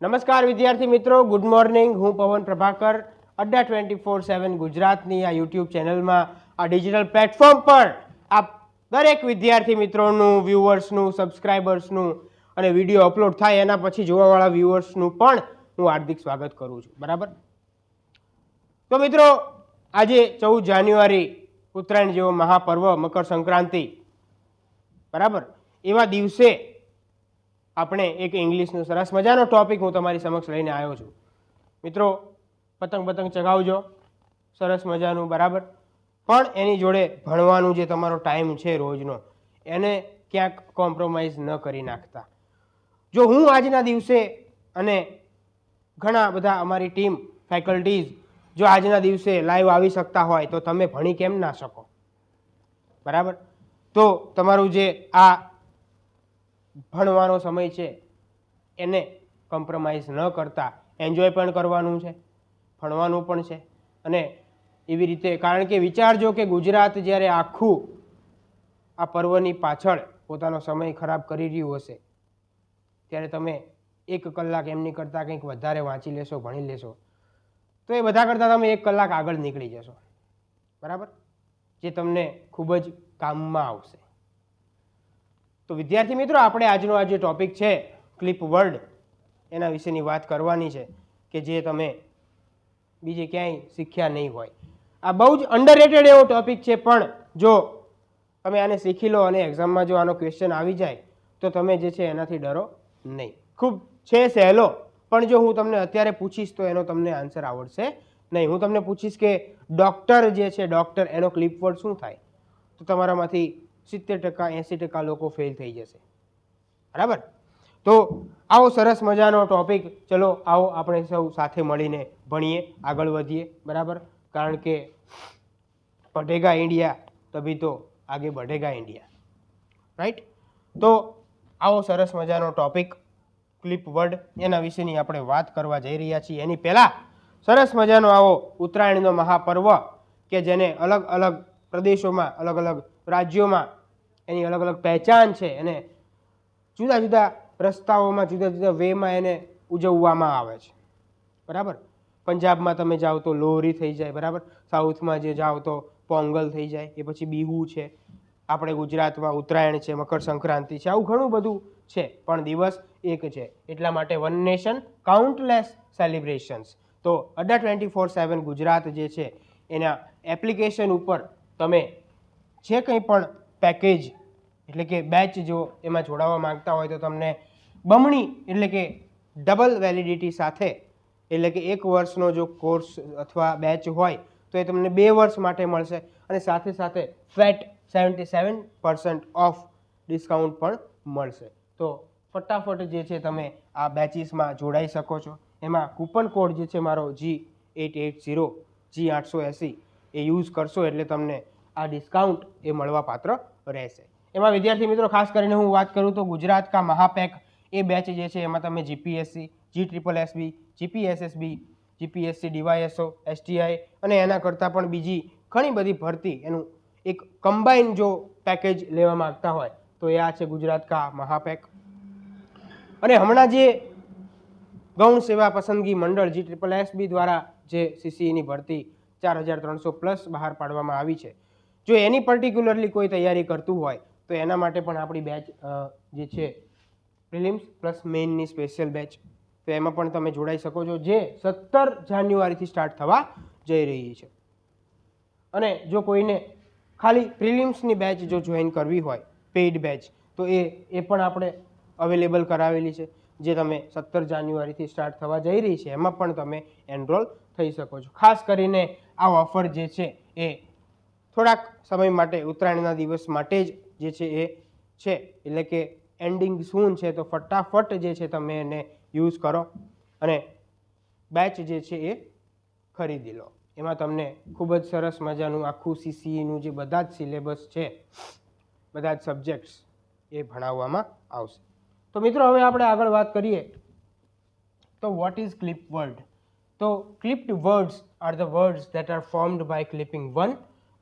નમસ્કાર વિદ્યાર્થી મિત્રો, ગુડ મોર્નિંગ. હું પવન પ્રભાકર અડ્ડા 24/7 ગુજરાતની આ યુટ્યુબ ચેનલમાં આ ડિજિટલ પ્લેટફોર્મ પર આપ દરેક વિદ્યાર્થી મિત્રોનું, વ્યુઅર્સનું, સબસ્ક્રાઈબર્સનું અને વિડીયો અપલોડ થાય એના પછી જોવાવાળા વ્યુઅર્સનું પણ હું હાર્દિક સ્વાગત કરું છું. બરાબર? તો મિત્રો, આજે 14 જાન્યુઆરી ઉત્તરાયણ જેવો મહાપર્વ મકર સંક્રાંતિ, બરાબર, એવા દિવસે આપણે એક ઇંગ્લિશનો સરસ મજાનો ટોપિક હું તમારી સમક્ષ લઈને આવ્યો છું. મિત્રો, પતંગ ચગાવજો સરસ મજાનું, બરાબર, પણ એની જોડે ભણવાનું જે તમારો ટાઈમ છે રોજનો, એને ક્યાંક કોમ્પ્રોમાઇઝ ન કરી નાખતા. જો હું આજના દિવસે અને ઘણા બધા અમારી ટીમ ફેકલ્ટીઝ જો આજના દિવસે લાઈવ આવી શકતા હોય તો તમે ભણી કેમ ના શકો? બરાબર? તો તમારું જે આ ભણવાનો સમય છે એને કોમ્પ્રોમાઇઝ ન કરતા એન્જોય પણ કરવાનું છે, ભણવાનું પણ છે. અને એવી રીતે, કારણ કે વિચારજો કે ગુજરાત જ્યારે આખું આ પર્વની પાછળ પોતાનો સમય ખરાબ કરી રહ્યું હશે ત્યારે તમે 1 કલાક એમની કરતાં કંઈક વધારે વાંચી લેશો, ભણી લેશો, તો એ બધા કરતાં તમે 1 કલાક આગળ નીકળી જશો. બરાબર? જે તમને ખૂબ જ કામમાં આવશે. તો વિદ્યાર્થી મિત્રો, આપણે આજનો આ જે ટોપિક છે ક્લિપ વર્ડ, એના વિશેની વાત કરવાની છે કે જે તમે બીજે ક્યાંય શીખ્યા નહીં હોય. આ બહુ જ અંડરરેટેડ એવો ટોપિક છે, પણ જો તમે આને શીખી લો અને એક્ઝામમાં જો આનો ક્વેશ્ચન આવી જાય તો તમે જે છે એનાથી ડરો નહીં. ખૂબ છે સહેલો, પણ જો હું તમને અત્યારે પૂછીશ તો એનો તમને આન્સર આવડશે નહીં. હું તમને પૂછીશ કે ડૉક્ટર જે છે, ડૉક્ટર, એનો ક્લિપ વર્ડ શું થાય, તો તમારામાંથી 70% 80% લોકો ફેલ થઈ જશે. બરાબર? તો આવો સરસ મજાનો ટોપિક, ચલો આવો આપણે સૌ સાથે મળીને ભણીએ, આગળ વધીએ. બરાબર? કારણ કે પઢેગા ઇન્ડિયા તભી તો આગે બઢેગા ઇન્ડિયા. રાઈટ? તો આવો સરસ મજાનો ટોપિક ક્લિપ વર્ડ, એના વિશેની આપણે વાત કરવા જઈ રહ્યા છીએ. એની પહેલાં સરસ મજાનો આવો ઉત્તરાયણનો મહાપર્વ કે જેને અલગ અલગ પ્રદેશોમાં, અલગ અલગ રાજ્યોમાં એની અલગ અલગ પહેચાન છે, અને જુદા જુદા રસ્તાઓમાં, જુદા જુદા વેમાં એને ઉજવવામાં આવે છે. બરાબર? પંજાબમાં તમે જાઓ તો લોહરી થઈ જાય. બરાબર? સાઉથમાં જે જાઓ તો પોંગલ થઈ જાય, એ પછી બિહુ છે. આપણે ગુજરાતમાં ઉત્તરાયણ છે, મકર સંક્રાંતિ છે, આવું ઘણું બધું છે, પણ દિવસ એક છે. એટલા માટે વન નેશન કાઉન્ટલેસ સેલિબ્રેશન્સ. તો અડ્ડા 24/7 ગુજરાત જે છે એના એપ્લિકેશન ઉપર તમે જે કંઈ પણ પેકેજ એટલે કે બેચ જો એમાં જોડાવા માંગતા હોય તો તમને બમણી એટલે કે ડબલ વેલિડિટી સાથે, એટલે કે 1 વર્ષનો જો કોર્સ અથવા બેચ હોય તો એ તમને 2 વર્ષ માટે મળશે, અને સાથે સાથે ફ્લેટ 77% ઓફ ડિસ્કાઉન્ટ પણ મળશે. તો ફટાફટ જે છે તમે આ બેચીસમાં જોડાઈ શકો છો. એમાં કૂપન કોડ જે છે મારો G880 G880 એ યુઝ કરશો એટલે તમને આ ડિસ્કાઉન્ટ એ મળવા પાત્ર રહેશે. એમાં વિદ્યાર્થી મિત્રો, ખાસ કરીને હું વાત કરું તો ગુજરાત કા મહાપેક એ બેચ જે છે એમાં તમે GPSC, GSSB, GPSSB, GPSC, DYSO, STI અને એના કરતાં પણ બીજી ઘણી બધી ભરતી એનું એક કમ્બાઈન જો પેકેજ લેવા માંગતા હોય તો એ આ છે ગુજરાત કા મહાપેક. અને હમણાં જે ગૌણ સેવા પસંદગી મંડળ GSSB દ્વારા જે CCEની ભરતી 4300+ બહાર પાડવામાં આવી છે, જો એની પર્ટિક્યુલરલી કોઈ તૈયારી કરતું હોય તો એના માટે પણ આપણી બેચ જે છે પ્રિલિમ્સ પ્લસ મેઇનની સ્પેશિયલ બેચ, તો એમાં પણ તમે જોડાઈ શકો છો, જે 17 જાન્યુઆરીથી સ્ટાર્ટ થવા જઈ રહી છે. અને જો કોઈને ખાલી પ્રિલિમ્સની બેચ જો જોઈન કરવી હોય, પેઇડ બેચ, તો એ પણ આપણે અવેલેબલ કરાવેલી છે, જે તમે 17 જાન્યુઆરીથી સ્ટાર્ટ થવા જઈ રહી છે. એમાં પણ તમે એનરોલ થઈ શકો છો. ખાસ કરીને આ ઓફર જે છે એ થોડાક સમય માટે, ઉત્તરાયણના દિવસ માટે જ જે છે એ છે, એટલે કે એન્ડિંગ સૂન છે, તો ફટાફટ જે છે તમે એને યુઝ કરો અને બેચ જે છે એ ખરીદી લો. એમાં તમને ખૂબ જ સરસ મજાનું આખું CCEનું જે બધા જ સિલેબસ છે, બધા જ સબ્જેક્ટ્સ એ ભણાવવામાં આવશે. તો મિત્રો, હવે આપણે આગળ વાત કરીએ તો વોટ ઇઝ ક્લિપ વર્ડ? તો clipped words are the words that are formed by clipping one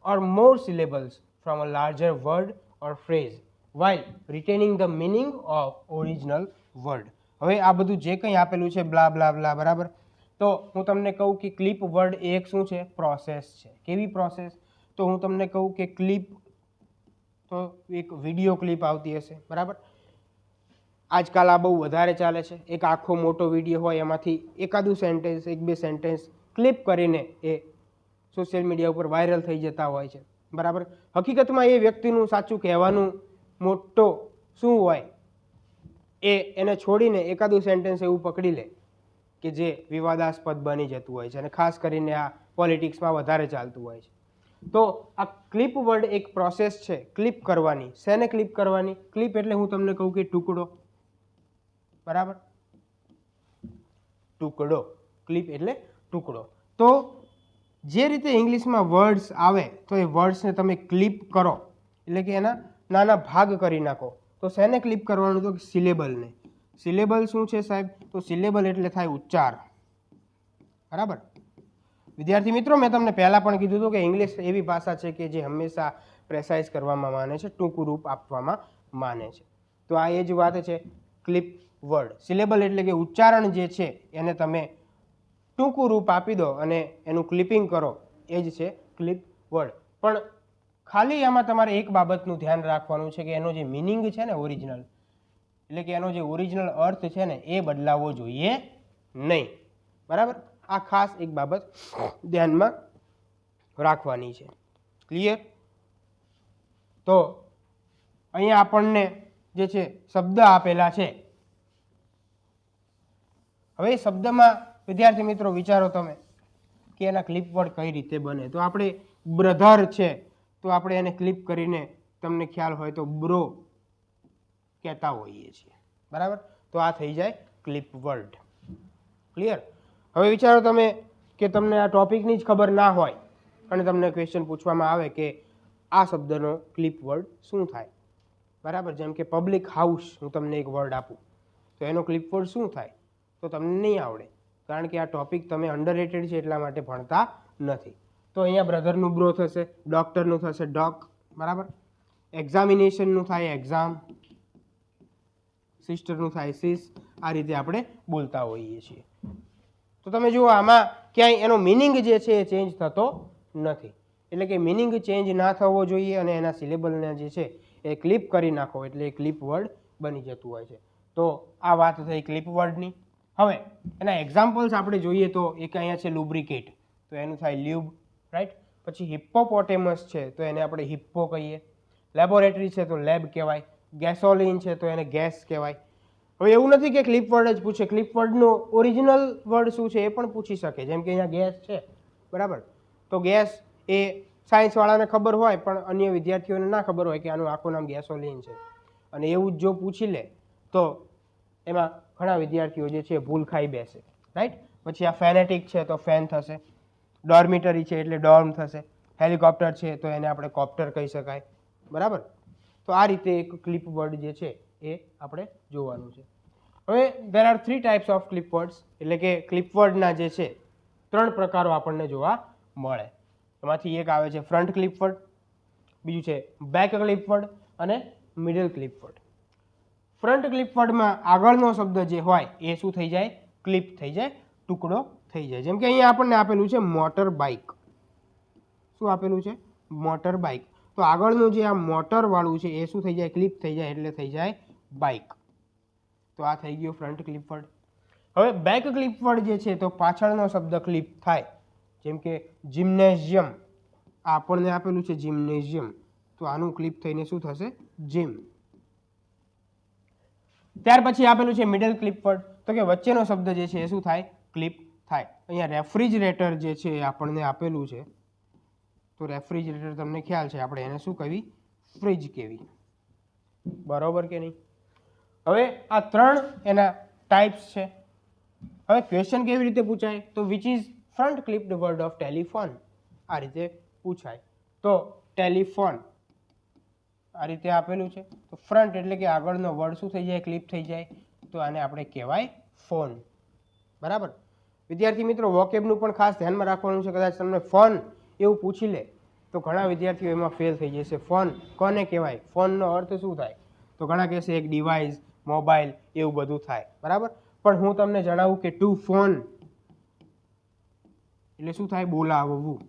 or more syllables from a larger word or phrase while retaining the meaning of original word. હવે આ બધું જે કંઈ આપેલું છે બ્લા બ્લા બ્લા, બરાબર, તો હું તમને કહું કે ક્લિપ વર્ડ એ એક શું છે? પ્રોસેસ છે. કેવી પ્રોસેસ? તો હું તમને કહું કે ક્લિપ, તો એક વિડીયો ક્લિપ આવતી હશે, બરાબર. આજકાલ આ બહુ વધારે ચાલે છે. એક આખો મોટો વિડીયો હોય, એમાંથી એકાદું સેન્ટેન્સ, એક બે સેન્ટેન્સ ક્લિપ કરીને એ સોશિયલ મીડિયા ઉપર વાયરલ થઈ જતા હોય છે, બરાબર. હકીકતમાં એ વ્યક્તિનું સાચું કહેવાનું મોટો શું હોય, એને છોડીને એકાદું સેન્ટેન્સ એવું પકડી લે કે જે વિવાદાસ્પદ બની જતું હોય છે, અને ખાસ કરીને આ પોલિટિક્સમાં વધારે ચાલતું હોય છે. તો આ ક્લિપ વર્ડ એક પ્રોસેસ છે ક્લિપ કરવાની. શેને ક્લિપ કરવાની? ક્લિપ એટલે હું તમને કહું કે ટુકડો, બરાબર, ટુકડો. ક્લિપ એટલે ટુકડો. તો જે રીતે ઇંગ્લિશમાં વર્ડ્સ આવે તો એ વર્ડ્સને તમે ક્લિપ કરો એટલે કે એના નાના ભાગ કરી નાખો. તો શેને ક્લિપ કરવાનું? તો સિલેબલને. સિલેબલ શું છે સાહેબ? તો સિલેબલ એટલે થાય ઉચ્ચાર, બરાબર. વિદ્યાર્થી મિત્રો, મેં તમને પહેલાં પણ કીધું હતું કે ઇંગ્લિશ એવી ભાષા છે કે જે હંમેશા પ્રેસાઇઝ કરવામાં માને છે, ટૂંકું રૂપ આપવામાં માને છે. તો આ એ જ વાત છે ક્લિપ વર્ડ. સિલેબલ એટલે કે ઉચ્ચારણ જે છે એને તમે ટૂંકું રૂપ આપી દો અને એનું ક્લિપિંગ કરો, એ જ છે ક્લિપ વર્ડ. પણ ખાલી આમાં તમારે એક બાબતનું ધ્યાન રાખવાનું છે કે એનો જે મિનિંગ છે ને, ઓરિજિનલ, એટલે કે એનો જે ઓરિજિનલ અર્થ છે ને, એ બદલાવવો જોઈએ નહીં, બરાબર. આ ખાસ એક બાબત ધ્યાનમાં રાખવાની છે. ક્લિયર? તો અહીંયા આપણને જે છે શબ્દ આપેલા છે. હવે એ શબ્દમાં વિદ્યાર્થી મિત્રો વિચારો તમે કે એના ક્લિપ વર્ડ કઈ રીતે બને. તો આપણે બ્રધર છે, તો આપણે એને ક્લિપ કરીને તમને ખ્યાલ હોય તો બ્રો કહેતા હોઈએ છીએ, બરાબર. તો આ થઈ જાય ક્લિપ વર્ડ. ક્લિયર? હવે વિચારો તમે કે તમને આ ટોપિકની જ ખબર ના હોય અને તમને ક્વેશ્ચન પૂછવામાં આવે કે આ શબ્દનો ક્લિપ વર્ડ શું થાય, બરાબર. જેમ કે પબ્લિક હાઉસ, હું તમને એક વર્ડ આપું તો એનો ક્લિપ વર્ડ શું થાય? તો તમને નહીં આવડે, કારણ કે આ ટોપિક તમે અંડરરેટેડ છે એટલા માટે ભણતા નથી. તો અહીંયા બ્રધરનું બ્રો થશે, ડૉક્ટરનું થશે ડોક, બરાબર. એક્ઝામિનેશનનું થાય એક્ઝામ, સિસ્ટરનું થાય સિસ. આ રીતે આપણે બોલતા હોઈએ છીએ. તો તમે જુઓ આમાં ક્યાંય એનો મિનિંગ જે છે એ ચેન્જ થતો નથી. એટલે કે મિનિંગ ચેન્જ ના થવો જોઈએ અને એના સિલેબલને જે છે એ ક્લિપ કરી નાખો એટલે એ ક્લિપ વર્ડ બની જતું હોય છે. તો આ વાત થઈ ક્લિપ વર્ડની. હવે એના એક્ઝામ્પલ્સ આપણે જોઈએ તો એક અહીંયા છે લુબ્રિકેટ, તો એનું થાય લ્યુબ, રાઈટ. પછી હિપ્પોપોટેમસ છે તો એને આપણે હિપ્પો કહીએ. લેબોરેટરી છે તો લેબ કહેવાય. ગેસોલિન છે તો એને ગેસ કહેવાય. હવે એવું નથી કે ક્લિપ વર્ડ જ પૂછે, ક્લિપ વર્ડનો ઓરિજિનલ વર્ડ શું છે એ પણ પૂછી શકે. જેમ કે અહીંયા ગેસ છે, બરાબર. તો ગેસ એ સાયન્સવાળાને ખબર હોય પણ અન્ય વિદ્યાર્થીઓને ના ખબર હોય કે આનું આખું નામ ગેસોલિન છે. અને એવું જ જો પૂછી લે તો એમાં ઘણા વિદ્યાર્થીઓ જે છે ભૂલ ખાઈ બેસે, રાઈટ. પછી આ ફેનેટિક છે તો ફેન થશે. ડોર્મિટરી છે એટલે ડોર્મ થશે. હેલિકોપ્ટર છે તો એને આપણે કોપ્ટર કહી શકાય, બરાબર. તો આ રીતે એક ક્લિપ વર્ડ જે છે એ આપણે જોવાનું છે. હવે there are 3 types of clip words, એટલે કે ક્લિપ વર્ડના જે છે 3 પ્રકારો આપણને જોવા મળે. એમાંથી એક આવે છે ફ્રન્ટ ક્લિપ વર્ડ, બીજું છે બેક ક્લિપ વર્ડ અને middle clip word. Front clip વર્ડમાં આગળનો શબ્દ જે હોય એ શું થઈ જાય? ક્લિપ થઈ જાય, ટુકડો થઈ જાય. જેમ કે અહીંયા આપણને આપેલું છે મોટર બાઇક. શું આપેલું છે? Motor bike. તો આગળનું જે આ મોટર વાળું છે એ શું થઈ જાય? ક્લિપ થઈ જાય એટલે થઈ જાય બાઇક. તો આ થઈ ગયો ફ્રન્ટ ક્લિપ વર્ડ. હવે બેક ક્લિપ વર્ડ જે છે તો પાછળનો શબ્દ ક્લિપ થાય. જેમ કે જિમ્નેશિયમ, આપણને આપેલું છે જિમ્નેશિયમ, તો આનું ક્લિપ થઈને શું થશે? જીમ. ત્યાર પછી આપેલું છે મિડલ ક્લિપ વર્ડ, તો કે વચ્ચેનો શબ્દ જે છે એ શું થાય? ક્લિપ થાય. અહીંયા રેફ્રિજરેટર જે છે એ આપણને આપેલું છે, તો રેફ્રિજરેટર તમને ખ્યાલ છે આપણે એને શું કહેવી? ફ્રીજ કહેવી, બરોબર કે નહીં? હવે આ 3 એના ટાઈપ્સ છે. હવે ક્વેશ્ચન કેવી રીતે પૂછાય? તો which is front clipped word of telephone, આ રીતે પૂછાય. તો ટેલિફોન આ રીતે આપેલું છે, તો ફ્રન્ટ એટલે કે આગળનો વર્ડ શું થઈ જાય? ક્લિપ થઈ જાય. તો આને આપણે કહેવાય ફોન, બરાબર. વિદ્યાર્થી મિત્રો, વોકેબનું પણ ખાસ ધ્યાનમાં રાખવાનું છે. કદાચ તમને ફોન એવું પૂછી લે તો ઘણા વિદ્યાર્થીઓ એમાં ફેલ થઈ જશે. ફોન કોને કહેવાય? ફોનનો અર્થ શું થાય? તો ઘણા કહેશે એક ડિવાઇસ, મોબાઈલ એવું બધું થાય, બરાબર. પણ હું તમને જણાવું કે ટુ ફોન એટલે શું થાય? બોલાવવું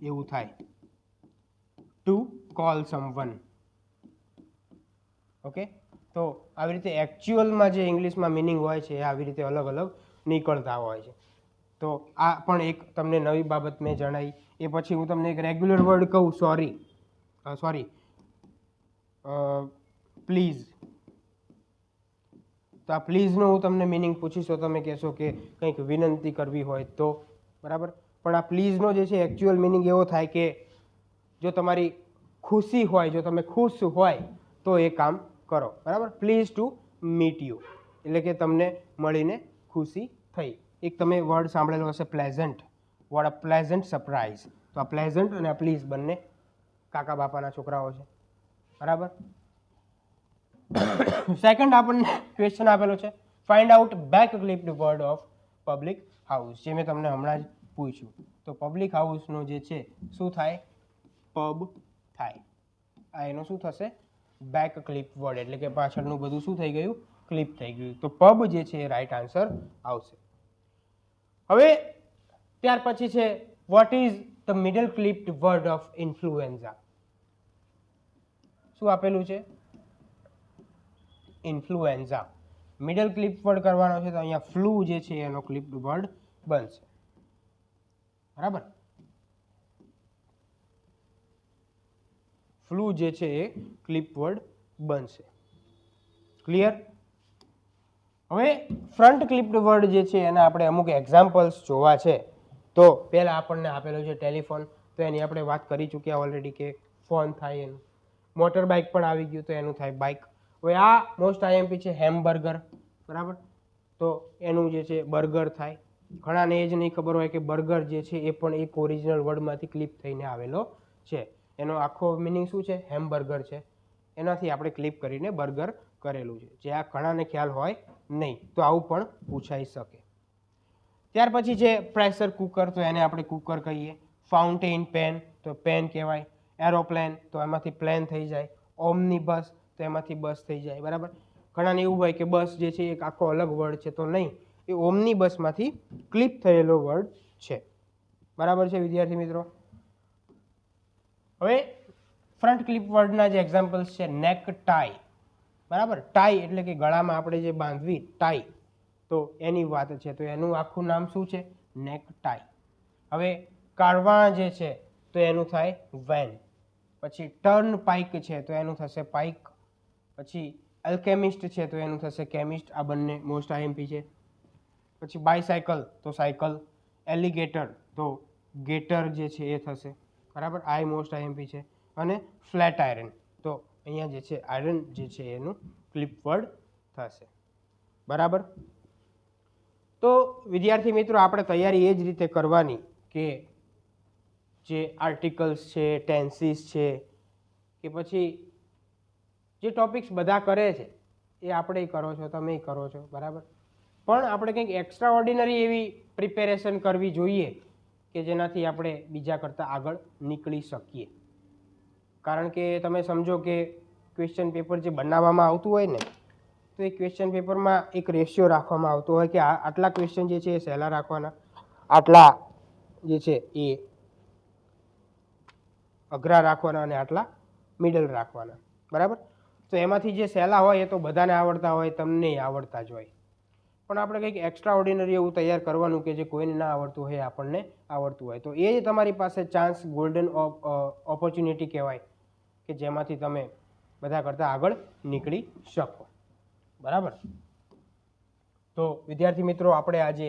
એવું થાય. To call someone. ઓકે, તો આવી રીતે એકચ્યુઅલમાં જે ઇંગ્લિશમાં મિનિંગ હોય છે એ આવી રીતે અલગ અલગ નીકળતા હોય છે. તો આ પણ એક તમને નવી બાબત મેં જણાવી. એ પછી હું તમને એક રેગ્યુલર વર્ડ કહું, સોરી પ્લીઝ. તો આ પ્લીઝનો હું તમને મિનિંગ પૂછીશ તો તમે કહેશો કે કંઈક વિનંતી કરવી હોય તો, બરાબર. પણ આ પ્લીઝનો જે છે એકચ્યુઅલ મિનિંગ એવો થાય કે જો તમારી ખુશી હોય, જો તમે ખુશ હોય તો એ કામ કરો, બરાબર. પ્લીઝ ટુ મીટ યુ એટલે કે તમને મળીને ખુશી થઈ. એક તમે વર્ડ સાંભળેલો હશે pleasant. What a pleasant surprise. તો આ પ્લેઝન્ટ અને આ પ્લીઝ બંને કાકા બાપાના છોકરાઓ છે, બરાબર. સેકન્ડ આપણને ક્વેશ્ચન આપેલો છે, find out back clipped word of public house, જે મેં તમને હમણાં જ પૂછ્યું. તો પબ્લિક હાઉસનો જે છે શું થાય? પબ થાય. આ એનો શું થશે? બેક ક્લિપ વર્ડ, એટલે કે પાછળનું બધું શું થઈ ગયું? ક્લિપ થઈ ગયું. તો પબ જે છે એ રાઈટ આન્સર આવશે. હવે ત્યાર પછી છે what is the middle clipped word of influenza. શું આપેલું છે? ઇન્ફ્લુએન્ઝા. મિડલ ક્લિપ વર્ડ કરવાનો છે તો અહીંયા ફ્લૂ જે છે એનો ક્લિપ્ડ વર્ડ બનશે, બરાબર. ફ્લૂ જે છે એ ક્લિપ વર્ડ બનશે. ક્લિયર? હવે ફ્રન્ટ ક્લિપ્ડ વર્ડ જે છે એના આપણે અમુક એક્ઝામ્પલ્સ જોવા છે. તો પહેલા આપણને આપેલો છે ટેલિફોન, તો એની આપણે વાત કરી ચૂક્યા ઓલરેડી કે ફોન થાય એનું. મોટર બાઇક પણ આવી ગયું તો એનું થાય બાઇક. હવે આ મોસ્ટ આઈએમપી છે હેમબર્ગર, બરાબર. તો એનું જે છે બર્ગર થાય. ઘણાને એ જ નહીં ખબર હોય કે બર્ગર જે છે એ પણ એક ઓરિજિનલ વર્ડમાંથી ક્લિપ થઈને આવેલો છે. એનો આખો મિનિંગ શું છે? હેમબર્ગર છે. એનાથી આપણે ક્લિપ કરીને બર્ગર કરેલું છે, જે આ ઘણાને ખ્યાલ હોય નહીં. તો આવું પણ પૂછાઈ શકે. ત્યાર પછી છે પ્રેશર કુકર, તો એને આપણે કુકર કહીએ. ફાઉન્ટેન પેન, તો પેન કહેવાય. એરોપ્લેન, તો એમાંથી પ્લેન થઈ જાય. ઓમની બસ, તો એમાંથી બસ થઈ જાય, બરાબર. ઘણાને એવું હોય કે બસ જે છે એક આખો અલગ વર્ડ છે, તો નહીં, એ ઓમની બસમાંથી ક્લિપ થયેલો વર્ડ છે, બરાબર છે વિદ્યાર્થી મિત્રો. હવે ફ્રન્ટ ક્લિપ વર્ડના જે એક્ઝામ્પલ્સ છે, નેક ટાઈ, બરાબર. ટાઈ એટલે કે ગળામાં આપણે જે બાંધવી ટાઈ, તો એની વાત છે. તો એનું આખું નામ શું છે? નેક ટાઈ. હવે કારવા જે છે તો એનું થાય વેન. પછી ટર્ન પાઇક છે તો એનું થશે પાઇક. પછી અલ્કેમિસ્ટ છે તો એનું થશે કેમિસ્ટ. આ બંને મોસ્ટ આઈએમપી છે. પછી બાયસાયકલ, તો સાયકલ. એલિગેટર, તો ગેટર જે છે એ થશે, બરાબર. આ મોસ્ટ આઈએમપી છે. અને ફ્લેટ આયરન, તો અહીંયા જે છે આયરન જે છે એનું ક્લિપ વર્ડ થશે, બરાબર. તો વિદ્યાર્થી મિત્રો આપણે તૈયારી એ જ રીતે કરવાની કે જે આર્ટિકલ્સ છે, ટેન્સીસ છે, કે પછી જે ટોપિક્સ બધા કરે છે એ આપણે કરો છો, તમે કરો છો, બરાબર. પણ આપણે કંઈક એક્સ્ટ્રા ઓર્ડિનરી એવી પ્રિપેરેશન કરવી જોઈએ કે જેનાથી આપણે બીજા કરતાં આગળ નીકળી શકીએ. કારણ કે તમે સમજો કે ક્વેશ્ચન પેપર જે બનાવવામાં આવતું હોય ને, તો એ ક્વેશ્ચન પેપરમાં એક રેશિયો રાખવામાં આવતો હોય કે આટલા ક્વેશ્ચન જે છે એ સહેલા રાખવાના, આટલા જે છે એ અઘરા રાખવાના અને આટલા મિડલ રાખવાના, બરાબર. તો એમાંથી જે સહેલા હોય એ તો બધાને આવડતા હોય, તમને આવડતા જ હોય. પણ આપણે કંઈક એક્સ્ટ્રા ઓર્ડિનરી એવું તૈયાર કરવાનું કે જે કોઈને ના આવડતું હોય, આપણને આવડતું હોય. તો એ જ તમારી પાસે ચાન્સ, ગોલ્ડન ઓપોર્ચ્યુનિટી કહેવાય, કે જેમાંથી તમે બધા કરતાં આગળ નીકળી શકો, બરાબર. તો વિદ્યાર્થી મિત્રો આપણે આજે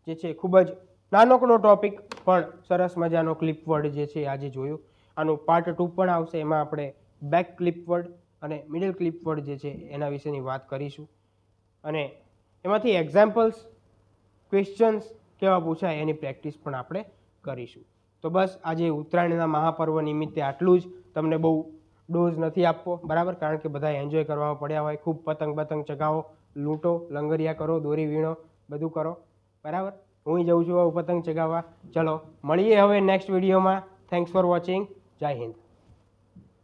જે છે ખૂબ જ નાનકડો ટોપિક પણ સરસ મજાનો ક્લિપ વર્ડ જે છે આજે જોયું. આનું પાર્ટ 2 પણ આવશે. એમાં આપણે બેક ક્લિપ વર્ડ અને મિડલ ક્લિપ વર્ડ જે છે એના વિશેની વાત કરીશું. અને એમાંથી એક્ઝામ્પલ્સ, ક્વેશ્ચન્સ કેવા પૂછાય એની પ્રેક્ટિસ પણ આપણે કરીશું. તો બસ આજે ઉત્તરાયણના મહાપર્વ નિમિત્તે આટલું જ. તમને બહુ ડોઝ નથી આપવો, બરાબર. કારણ કે બધા એન્જોય કરવામાં પડ્યા હોય. ખૂબ પતંગ ચગાવો, લૂંટો, લંગરિયા કરો, દોરી વીણો, બધું કરો, બરાબર. હું જઉં છું પતંગ ચગાવવા. ચલો મળીએ હવે નેક્સ્ટ વિડીયોમાં. Thanks for watching. જય હિન્દ.